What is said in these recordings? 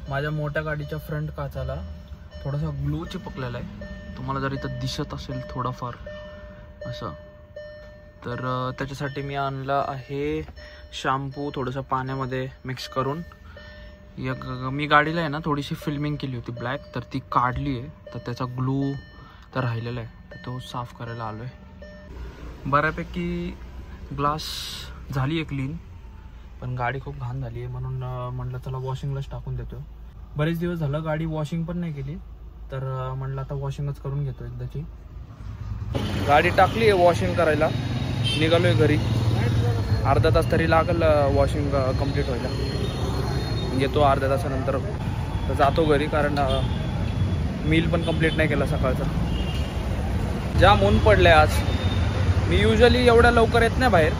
माझ्या मोठ्या गाडीच्या फ्रंट काचाला थोडासा ग्लू चिपकलेला आहे, तुम्हाला जर इथं दिसत असेल थोडाफार असं, तर त्याच्यासाठी मी आणला आहे शॅम्पू थोडंसं पाण्यामध्ये मिक्स करून. मी गाडीला आहे ना थोडीशी फिल्मिंग केली होती ब्लॅक, तर ती काढली आहे, तर त्याचा ग्लू तर राहिलेला आहे, तर तो साफ करायला आलो आहे. बऱ्यापैकी ग्लास झाली आहे क्लीन, पण गाडी खूप घाण झाली आहे म्हणून म्हटलं चला वॉशिंगलाच टाकून देतो. बरेच दिवस झालं गाडी वॉशिंग पण नाही केली, तर म्हटलं आता वॉशिंगच करून घेतो एकदाची. गाडी टाकली आहे वॉशिंग करायला, निघालोय घरी. अर्धा तास तरी लागेल वॉशिंग कंप्लीट व्हायला. येतो अर्ध्या तासानंतर, तर जातो घरी, कारण मील पण कंप्लीट नाही केला सकाळचा. जाम ऊन पडलं आहे आज. मी युजली एवढ्या लवकर येत नाही बाहेर,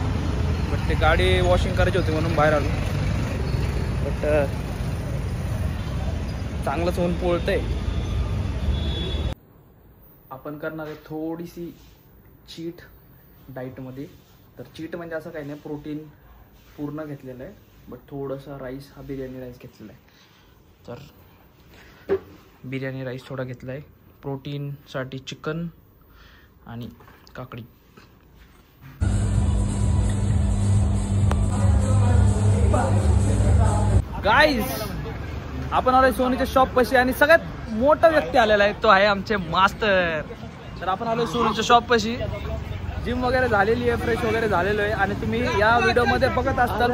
बट ते गाडी वॉशिंग करायची होती म्हणून बाहेर आलो. बट चांगलंच ऊन पोळतंय. आपण करणार आहे थोडीशी चीट डाईटमध्ये. तर चीट म्हणजे असं काही नाही, प्रोटीन पूर्ण घेतलेलं आहे, बट थोडंसं राईस, हा बिर्याणी राईस घेतलेला आहे. तर बिर्याणी राईस थोडा घेतला आहे. प्रोटीनसाठी चिकन आणि काकडी. गाईज, आपण आलोय सोनीच्या शॉप पाशी आणि सगळ्यात मोठा व्यक्ती आलेला आहे, तो आहे आमचे मास्टर. तर आपण आलोय सोनीच्या शॉप पाशी. जिम वगैरे झालेली आहे, फ्रेश वगैरे झालेलो आहे, आणि तुम्ही या व्हिडिओमध्ये बघत असताल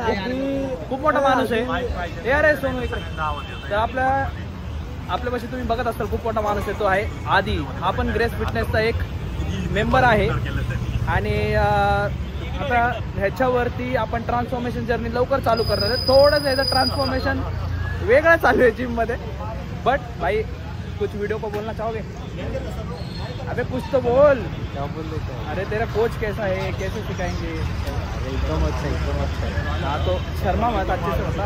खूप मोठा माणूस आहे. अरे सोनू इकडे. तर आपल्यापाशी तुम्ही बघत असताल खूप मोठा माणूस आहे, तो आहे आदी. हा पण ग्रेस फिटनेसचा एक मेंबर आहे. आणि आता ह्याच्यावरती आपण ट्रान्सफॉर्मेशन जर्नी लवकर चालू करणार आहे. थोडंसं याचं ट्रान्सफॉर्मेशन वेगळं चालू आहे जिममध्ये. बट भाई कुछ वीडियो को बोलना चाहोगे? अबे कुछ तो बोल. क्या बोल देते हैं? अरे तेरा कोच कैसा है, कैसे सिखाएंगे? अरे एकदम अच्छा है, एकदम अच्छा है. हाँ तो शर्मा मत, अच्छे से बता.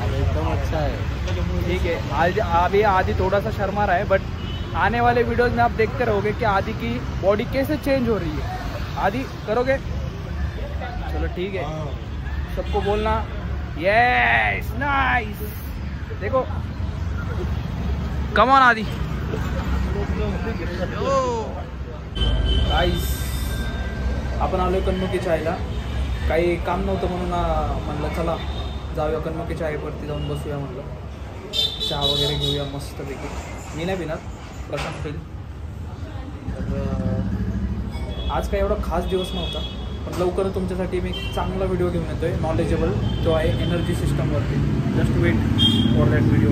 अरे एकदम अच्छा है. ठीक है. आज अभी आदि थोड़ा सा शर्मा रहा है, बट आने वाले वीडियोज में आप देखते रहोगे कि आदि की बॉडी कैसे चेंज हो रही है. आदि करोगे? चलो ठीक है. सबको बोलना यस नाइस. देखो कम ऑन आदि. गाईस, आपण आलोय कन्मुकी चायला. काही काम नव्हतं म्हणून म्हणलं चला जाऊया कन्मुकी चायवरती जाऊन बसूया. म्हणलं चहा वगैरे घेऊया मस्तपैकी. मी नाही पिणार, प्रशांत पिल. तर आज काही एवढा खास दिवस नव्हता, पण लवकर तुमच्यासाठी मी एक चांगला व्हिडिओ घेऊन येतोय, नॉलेजेबल, जो आहे एनर्जी सिस्टमवरती. Just wait for that video.